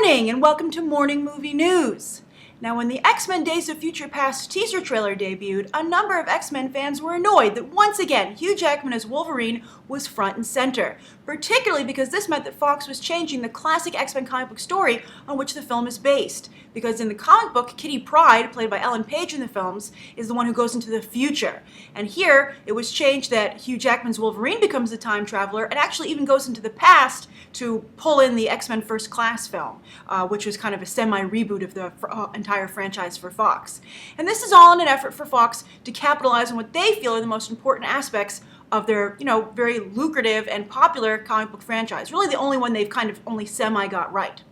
morning and welcome to Morning Movie News. Now, when the X-Men Days of Future Past teaser trailer debuted, a number of X-Men fans were annoyed that once again Hugh Jackman as Wolverine was front and center, particularly because this meant that Fox was changing the classic X-Men comic book story on which the film is based. Because in the comic book, Kitty Pryde, played by Ellen Page in the films, is the one who goes into the future. And here, it was changed that Hugh Jackman's Wolverine becomes a time traveler and actually even goes into the past to pull in the X-Men First Class film, which was kind of a semi-reboot of the entire franchise for Fox. And this is all in an effort for Fox to capitalize on what they feel are the most important aspects of their, very lucrative and popular comic book franchise. Really the only one they've kind of only semi-got right.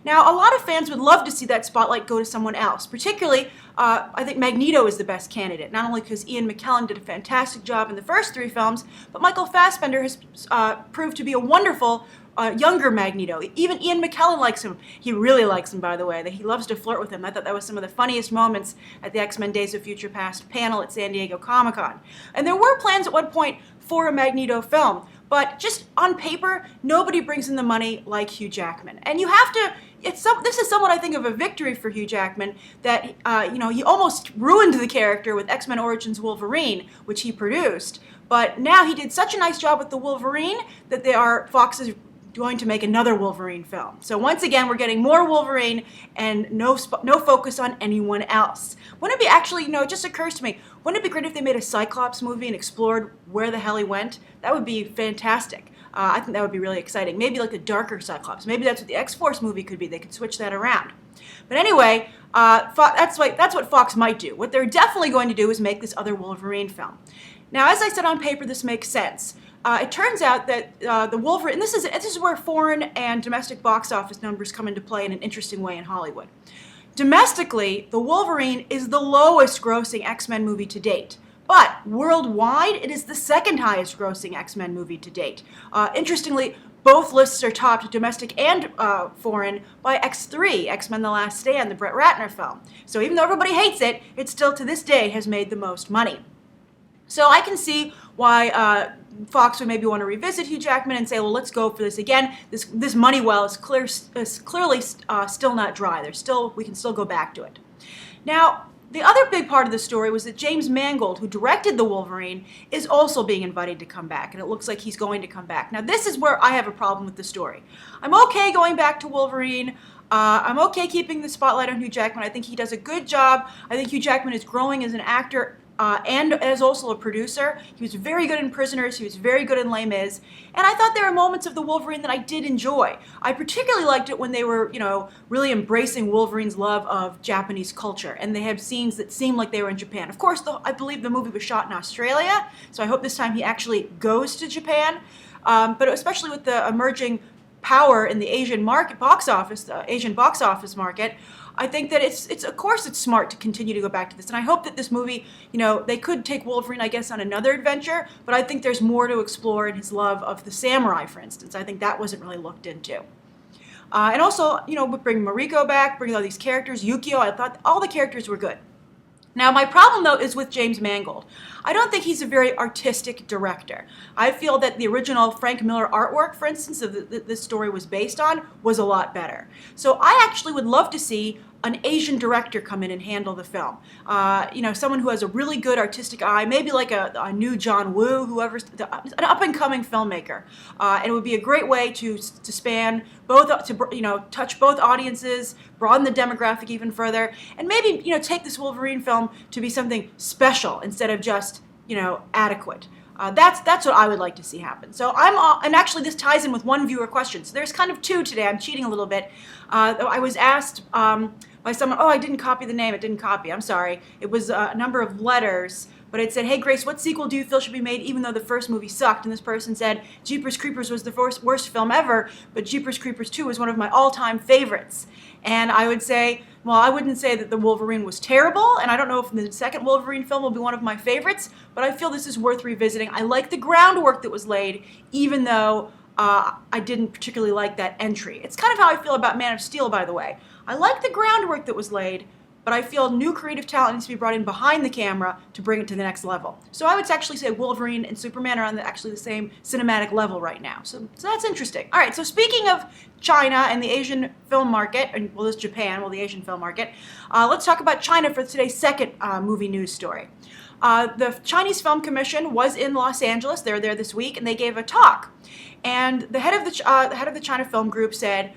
Now, a lot of fans would love to see that spotlight go to someone else. Particularly, I think Magneto is the best candidate, not only because Ian McKellen did a fantastic job in the first three films, but Michael Fassbender has proved to be a wonderful younger Magneto. Even Ian McKellen likes him. He really likes him, by the way. He loves to flirt with him. I thought that was some of the funniest moments at the X-Men Days of Future Past panel at San Diego Comic-Con. And there were plans at one point for a Magneto film, but just on paper, nobody brings in the money like Hugh Jackman. And you have to, this is somewhat, I think, of a victory for Hugh Jackman that, he almost ruined the character with X-Men Origins Wolverine, which he produced. But now he did such a nice job with the Wolverine that Fox is going to make another Wolverine film. So once again, we're getting more Wolverine and no focus on anyone else. Wouldn't it be actually, it just occurs to me, wouldn't it be great if they made a Cyclops movie and explored where the hell he went? That would be fantastic. I think that would be really exciting. Maybe like a darker Cyclops. Maybe that's what the X-Force movie could be. They could switch that around. But anyway, that's what Fox might do. What they're definitely going to do is make this other Wolverine film. Now, as I said on paper, this makes sense. It turns out that the Wolverine, and this is where foreign and domestic box office numbers come into play in an interesting way in Hollywood. Domestically, the Wolverine is the lowest grossing X-Men movie to date. But worldwide, it is the second highest grossing X-Men movie to date. Interestingly, both lists are topped, domestic and foreign, by X3, X-Men The Last Stand, the Brett Ratner film. So even though everybody hates it, it still to this day has made the most money. So I can see why Fox would maybe want to revisit Hugh Jackman and say, well, let's go for this again. This money well is clearly still not dry. We can still go back to it. Now, the other big part of the story was that James Mangold, who directed The Wolverine, is also being invited to come back, and it looks like he's going to come back. Now, this is where I have a problem with the story. I'm okay going back to Wolverine. I'm okay keeping the spotlight on Hugh Jackman. I think he does a good job. I think Hugh Jackman is growing as an actor and as also a producer. He was very good in Prisoners, he was very good in Les Mis, and I thought there were moments of the Wolverine that I did enjoy. I particularly liked it when they were, really embracing Wolverine's love of Japanese culture, and they had scenes that seemed like they were in Japan. Of course, I believe the movie was shot in Australia, so I hope this time he actually goes to Japan, but especially with the emerging power in the Asian box office market, I think that of course it's smart to continue to go back to this. And I hope that this movie, they could take Wolverine, I guess, on another adventure, but I think there's more to explore in his love of the samurai, for instance. I think that wasn't really looked into. And also, bring Mariko back, bring all these characters, Yukio, I thought all the characters were good. Now, my problem, though, is with James Mangold. I don't think he's a very artistic director. I feel that the original Frank Miller artwork, for instance, that this story was based on, was a lot better. So I actually would love to see an Asian director come in and handle the film. Someone who has a really good artistic eye, maybe like a new John Woo, an up-and-coming filmmaker. And it would be a great way to span both, touch both audiences, broaden the demographic even further, and maybe, take this Wolverine film to be something special instead of just, adequate. That's what I would like to see happen. So and actually this ties in with one viewer question. So there's kind of two today. I'm cheating a little bit. I was asked by someone, I didn't copy the name. It didn't copy. I'm sorry. It was a number of letters, but it said, hey, Grace, what sequel do you feel should be made even though the first movie sucked? And this person said, Jeepers Creepers was the worst film ever, but Jeepers Creepers 2 was one of my all-time favorites. And I would say, well, I wouldn't say that the Wolverine was terrible, and I don't know if the second Wolverine film will be one of my favorites, but I feel this is worth revisiting. I like the groundwork that was laid, even though I didn't particularly like that entry. It's kind of how I feel about Man of Steel, by the way. I like the groundwork that was laid, but I feel new creative talent needs to be brought in behind the camera to bring it to the next level. So I would actually say Wolverine and Superman are on actually the same cinematic level right now. So that's interesting. All right, so speaking of China and the Asian film market, and well, this is Japan, well, the Asian film market, let's talk about China for today's second movie news story. The Chinese Film Commission was in Los Angeles. They're there this week, and they gave a talk. And the head of the China Film Group said,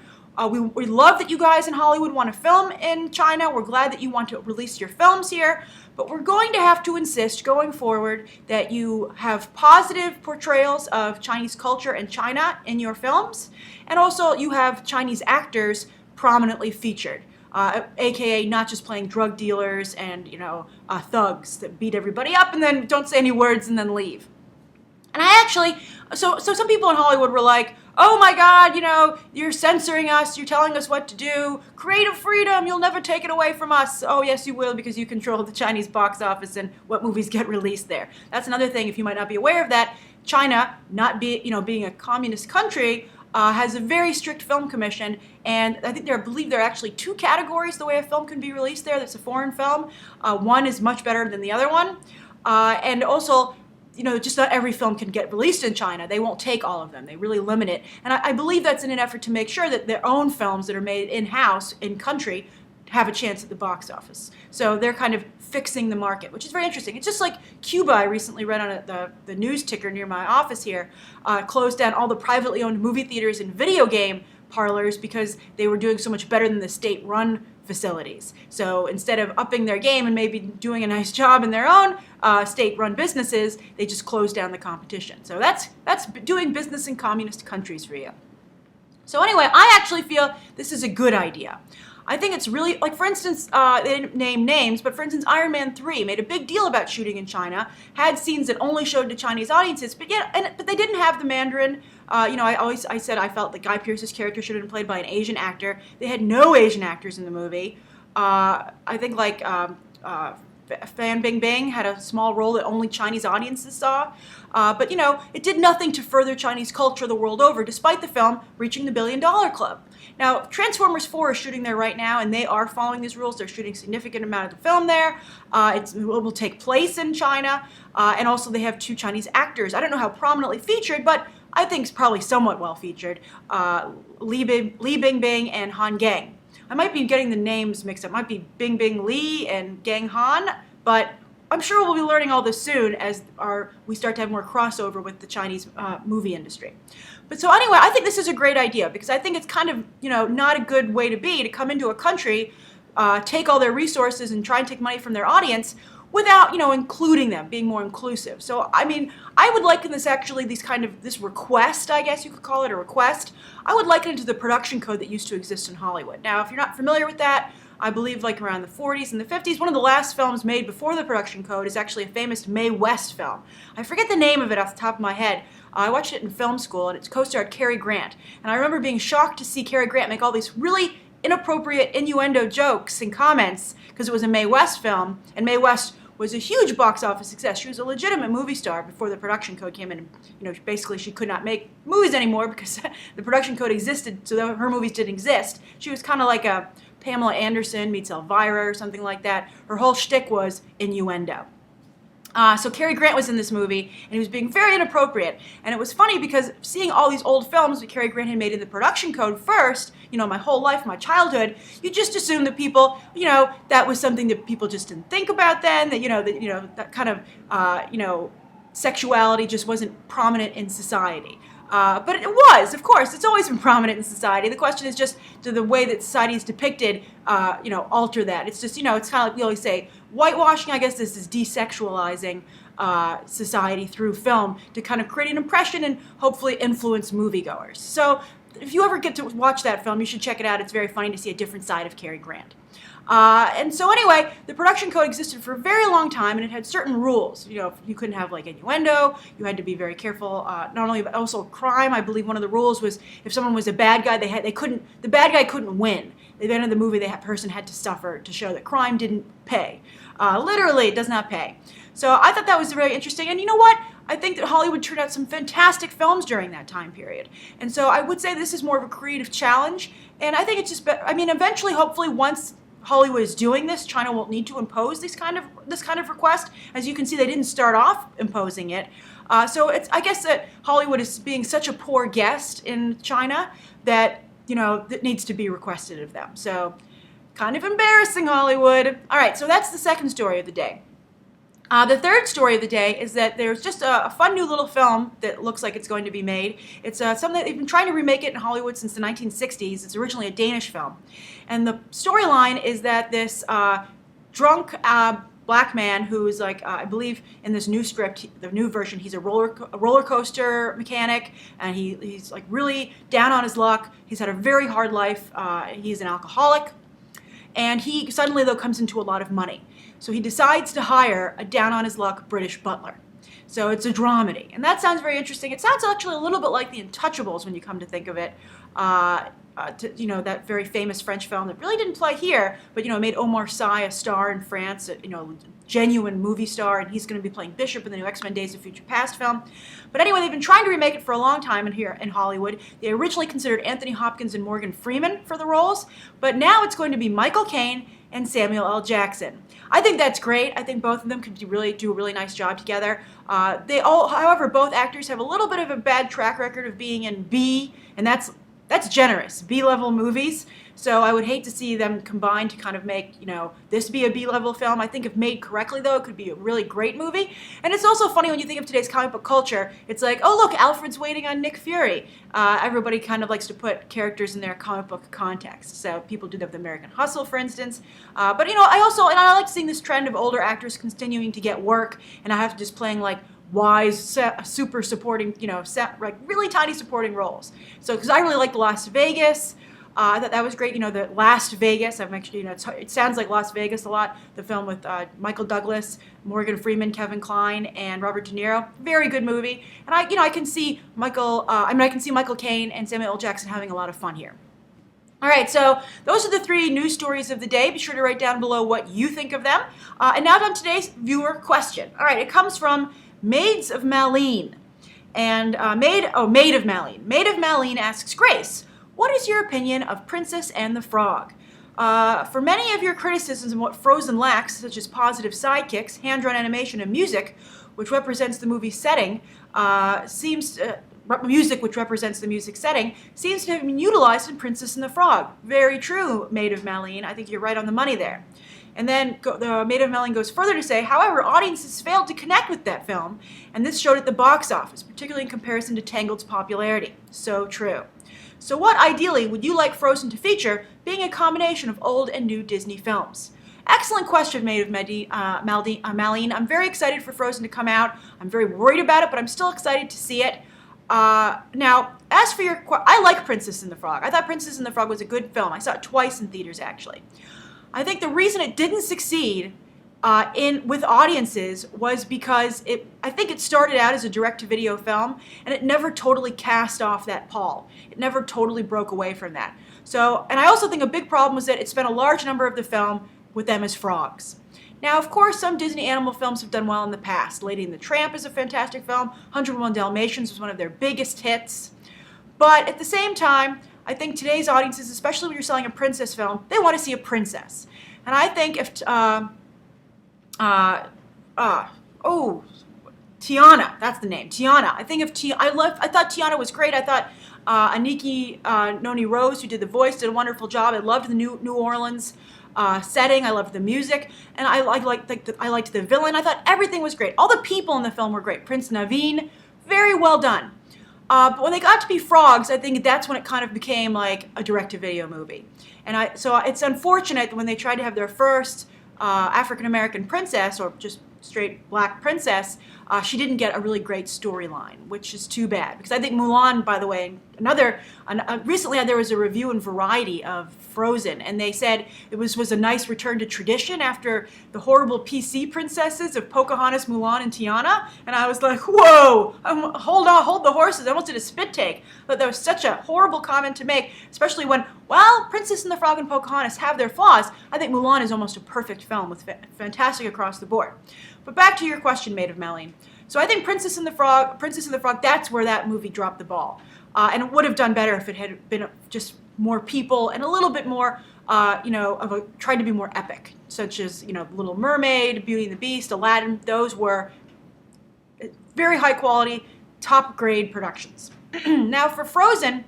we love that you guys in Hollywood want to film in China. We're glad that you want to release your films here, but we're going to have to insist going forward that you have positive portrayals of Chinese culture and China in your films, and also you have Chinese actors prominently featured. AKA not just playing drug dealers and, thugs that beat everybody up and then don't say any words and then leave. And I actually, so some people in Hollywood were like, oh my God, you're censoring us, you're telling us what to do, creative freedom, you'll never take it away from us. Oh yes, you will, because you control the Chinese box office and what movies get released there. That's another thing, if you might not be aware of that. China, being a communist country, has a very strict film commission, and I believe there are actually two categories the way a film can be released there. That's a foreign film. One is much better than the other one, and also, just not every film can get released in China. They won't take all of them. They really limit it, and I believe that's in an effort to make sure that their own films that are made in-house, in-country, have a chance at the box office. So they're kind of fixing the market, which is very interesting. It's just like Cuba, I recently read on the news ticker near my office here, closed down all the privately owned movie theaters and video game parlors because they were doing so much better than the state-run facilities. So instead of upping their game and maybe doing a nice job in their own state-run businesses, they just closed down the competition. So that's doing business in communist countries for you. So anyway, I actually feel this is a good idea. I think it's really, like for instance, they didn't name names, but for instance, Iron Man 3 made a big deal about shooting in China, had scenes that only showed to Chinese audiences, but they didn't have the Mandarin. I said I felt that Guy Pearce's character should have been played by an Asian actor. They had no Asian actors in the movie. I think Fan Bingbing had a small role that only Chinese audiences saw. But it did nothing to further Chinese culture the world over, despite the film reaching the $1 billion club. Now, Transformers 4 is shooting there right now, and they are following these rules. They're shooting a significant amount of the film there. It will take place in China, and also they have two Chinese actors. I don't know how prominently featured, but I think it's probably somewhat well featured. Li Bingbing and Han Gang. I might be getting the names mixed up. It might be Bingbing Li and Gang Han, but I'm sure we'll be learning all this soon as we start to have more crossover with the Chinese movie industry. But so anyway, I think this is a great idea because I think it's kind of, not a good way to be, to come into a country, take all their resources and try and take money from their audience without, including them, being more inclusive. So, I would liken this request, I guess you could call it a request, I would liken it to the production code that used to exist in Hollywood. Now, if you're not familiar with that, I believe around the 40s and the 50s, one of the last films made before the production code is actually a famous Mae West film. I forget the name of it off the top of my head. I watched it in film school, and it's co-starred Cary Grant. And I remember being shocked to see Cary Grant make all these really inappropriate innuendo jokes and comments because it was a Mae West film, and Mae West was a huge box office success. She was a legitimate movie star before the production code came in, and basically she could not make movies anymore because the production code existed, so her movies didn't exist. She was kind of like a Pamela Anderson meets Elvira or something like that. Her whole shtick was innuendo. So Cary Grant was in this movie, and he was being very inappropriate. And it was funny because seeing all these old films that Cary Grant had made in the production code first, my whole life, my childhood, you just assume that people, that was something that people just didn't think about then, that kind of, sexuality just wasn't prominent in society. But it was, of course, it's always been prominent in society. The question is just, do the way that society is depicted, alter that? It's just, it's kind of like we always say, whitewashing, I guess this is desexualizing society through film to kind of create an impression and hopefully influence moviegoers. So if you ever get to watch that film, you should check it out. It's very funny to see a different side of Cary Grant. And so anyway, the production code existed for a very long time, and it had certain rules. You couldn't have innuendo. You had to be very careful. Not only, but also crime. I believe one of the rules was if someone was a bad guy, the bad guy couldn't win. At the end of the movie, that person had to suffer to show that crime didn't pay. Literally, it does not pay. So I thought that was very interesting. And you know what? I think that Hollywood turned out some fantastic films during that time period. And so I would say this is more of a creative challenge. And I think it's just, eventually, hopefully, once Hollywood is doing this, China won't need to impose this kind of request. As you can see, they didn't start off imposing it. So I guess that Hollywood is being such a poor guest in China that, that needs to be requested of them. So kind of embarrassing, Hollywood. All right, so that's the second story of the day. The third story of the day is that there's just a fun new little film that looks like it's going to be made. It's something that they've been trying to remake it in Hollywood since the 1960s. It's originally a Danish film. And the storyline is that this drunk black man who is like, I believe in this new script, the new version, he's a roller coaster mechanic, and he's like really down on his luck. He's had a very hard life. He's an alcoholic. And he suddenly, though, comes into a lot of money. So he decides to hire a down-on-his-luck British butler. So it's a dramedy. And that sounds very interesting. It sounds actually a little bit like The Untouchables when you come to think of it. That very famous French film that really didn't play here, but, made Omar Sy a star in France, genuine movie star, and he's going to be playing Bishop in the new X-Men Days of Future Past film. But anyway, they've been trying to remake it for a long time here in Hollywood. They originally considered Anthony Hopkins and Morgan Freeman for the roles, but now it's going to be Michael Caine and Samuel L. Jackson. I think that's great. I think both of them could do a really nice job together. However, both actors have a little bit of a bad track record of being in B, and that's generous, B-level movies. So I would hate to see them combine to kind of make, this be a B-level film. I think if made correctly, though, it could be a really great movie. And it's also funny when you think of today's comic book culture. It's like, oh, look, Alfred's waiting on Nick Fury. Everybody kind of likes to put characters in their comic book context. So people do that with American Hustle, for instance. But, I like seeing this trend of older actors continuing to get work, and I have to just playing, like, wise, super supporting, really tiny supporting roles. So, because I really like Las Vegas. I thought that was great. The Last Vegas. I've actually, it sounds like Las Vegas a lot. The film with Michael Douglas, Morgan Freeman, Kevin Kline, and Robert De Niro. Very good movie. And I can see Michael Caine and Samuel L. Jackson having a lot of fun here. All right, so those are the three news stories of the day. Be sure to write down below what you think of them. And now on today's viewer question. All right, it comes from Maids of Malene. And Maid of Malene. Maid of Malene asks, Grace, what is your opinion of Princess and the Frog? For many of your criticisms of what Frozen lacks, such as positive sidekicks, hand-drawn animation, and music, which represents the movie setting, seems to have been utilized in Princess and the Frog. Very true, Maid of Malene. I think you're right on the money there. And then the Maid of Malene goes further to say, however, audiences failed to connect with that film, and this showed at the box office, particularly in comparison to Tangled's popularity. So true. So what, ideally, would you like Frozen to feature, being a combination of old and new Disney films? Excellent question, Maid of Malene. I'm very excited for Frozen to come out. I'm very worried about it, but I'm still excited to see it. Now, as for I like Princess and the Frog. I thought Princess and the Frog was a good film. I saw it twice in theaters, actually. I think the reason it didn't succeed with audiences was because I think it started out as a direct-to-video film, and it never totally cast off that pall. It never totally broke away from that. So, and I also think a big problem was that it spent a large number of the film with them as frogs. Now, of course, some Disney animal films have done well in the past. Lady and the Tramp is a fantastic film. 101 Dalmatians was one of their biggest hits. But at the same time, I think today's audiences, especially when you're selling a princess film, they want to see a princess. And I think if Tiana, that's the name, Tiana. I think I thought Tiana was great. I thought Aniki Noni Rose, who did the voice, did a wonderful job. I loved the New Orleans setting. I loved the music, and I liked the villain. I thought everything was great. All the people in the film were great. Prince Naveen, very well done. But when they got to be frogs, I think that's when it kind of became like a direct-to-video movie. And so it's unfortunate when they tried to have their first African-American princess, or just straight black princess, she didn't get a really great storyline, which is too bad. Because I think Mulan, by the way, recently there was a review in Variety of Frozen, and they said it was a nice return to tradition after the horrible PC princesses of Pocahontas, Mulan, and Tiana. And I was like, whoa, hold the horses. I almost did a spit take. But that was such a horrible comment to make, especially when, while Princess and the Frog and Pocahontas have their flaws, I think Mulan is almost a perfect film with fantastic across the board. But back to your question, Maid of Malene. So I think Princess and the Frog, that's where that movie dropped the ball. And it would have done better if it had been just more people and a little bit more, trying to be more epic, such as, Little Mermaid, Beauty and the Beast, Aladdin. Those were very high quality, top grade productions. Now for Frozen,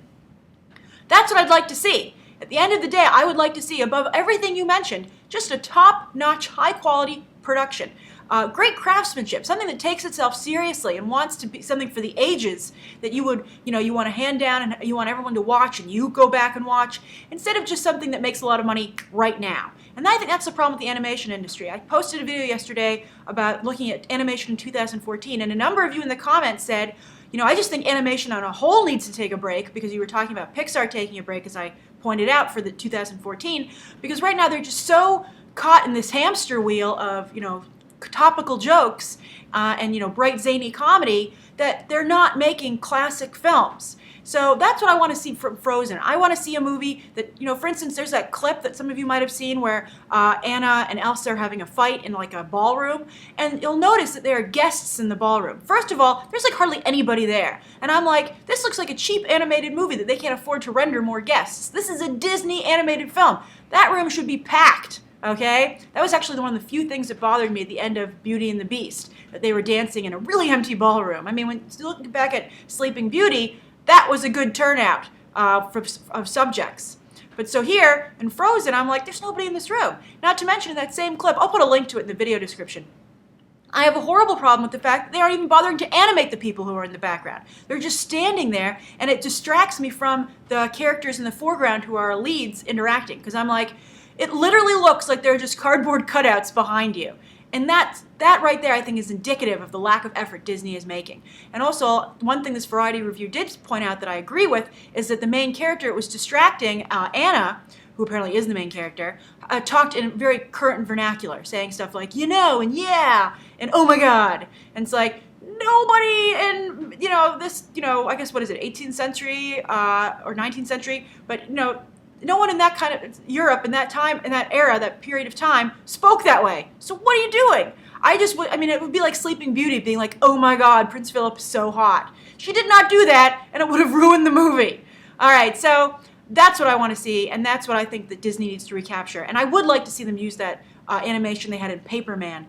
that's what I'd like to see. At the end of the day, I would like to see, above everything you mentioned, just a top-notch, high-quality production. Great craftsmanship, something that takes itself seriously and wants to be something for the ages that you would, you want to hand down and you want everyone to watch and you go back and watch, instead of just something that makes a lot of money right now. And I think that's the problem with the animation industry. I posted a video yesterday about looking at animation in 2014, and a number of you in the comments said, I just think animation on a whole needs to take a break, because you were talking about Pixar taking a break, as I pointed out, for the 2014, because right now they're just so caught in this hamster wheel of, topical jokes and, bright, zany comedy, that they're not making classic films. So that's what I want to see from Frozen. I want to see a movie that, for instance, there's that clip that some of you might have seen where Anna and Elsa are having a fight in like a ballroom, and you'll notice that there are guests in the ballroom. First of all, there's like hardly anybody there. And I'm like, this looks like a cheap animated movie that they can't afford to render more guests. This is a Disney animated film. That room should be packed. Okay? That was actually one of the few things that bothered me at the end of Beauty and the Beast, that they were dancing in a really empty ballroom. I mean, when looking back at Sleeping Beauty, that was a good turnout of subjects. But so here, in Frozen, I'm like, there's nobody in this room. Not to mention in that same clip, I'll put a link to it in the video description, I have a horrible problem with the fact that they aren't even bothering to animate the people who are in the background. They're just standing there, and it distracts me from the characters in the foreground who are leads interacting, because I'm like, it literally looks like they're just cardboard cutouts behind you. And that right there, I think, is indicative of the lack of effort Disney is making. And also, one thing this Variety review did point out that I agree with is that the main character, it was distracting, Anna, who apparently is the main character, talked in very current vernacular, saying stuff like, and yeah, and oh my god. And it's like, nobody in, this, I guess, what is it, 18th century or 19th century, but, no one in that kind of Europe in that time, in that era, that period of time, spoke that way. So what are you doing? It would be like Sleeping Beauty being like, oh my god, Prince Philip is so hot. She did not do that, and it would have ruined the movie. All right, so that's what I want to see, and that's what I think that Disney needs to recapture. And I would like to see them use that animation they had in Paper Man.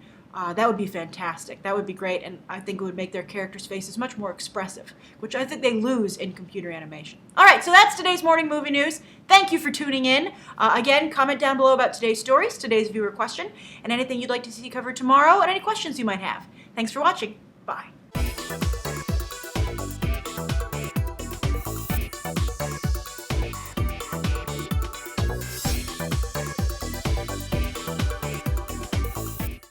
That would be fantastic. That would be great, and I think it would make their characters' faces much more expressive, which I think they lose in computer animation. All right, so that's today's morning movie news. Thank you for tuning in. Again, comment down below about today's stories, today's viewer question, and anything you'd like to see covered tomorrow, and any questions you might have. Thanks for watching. Bye.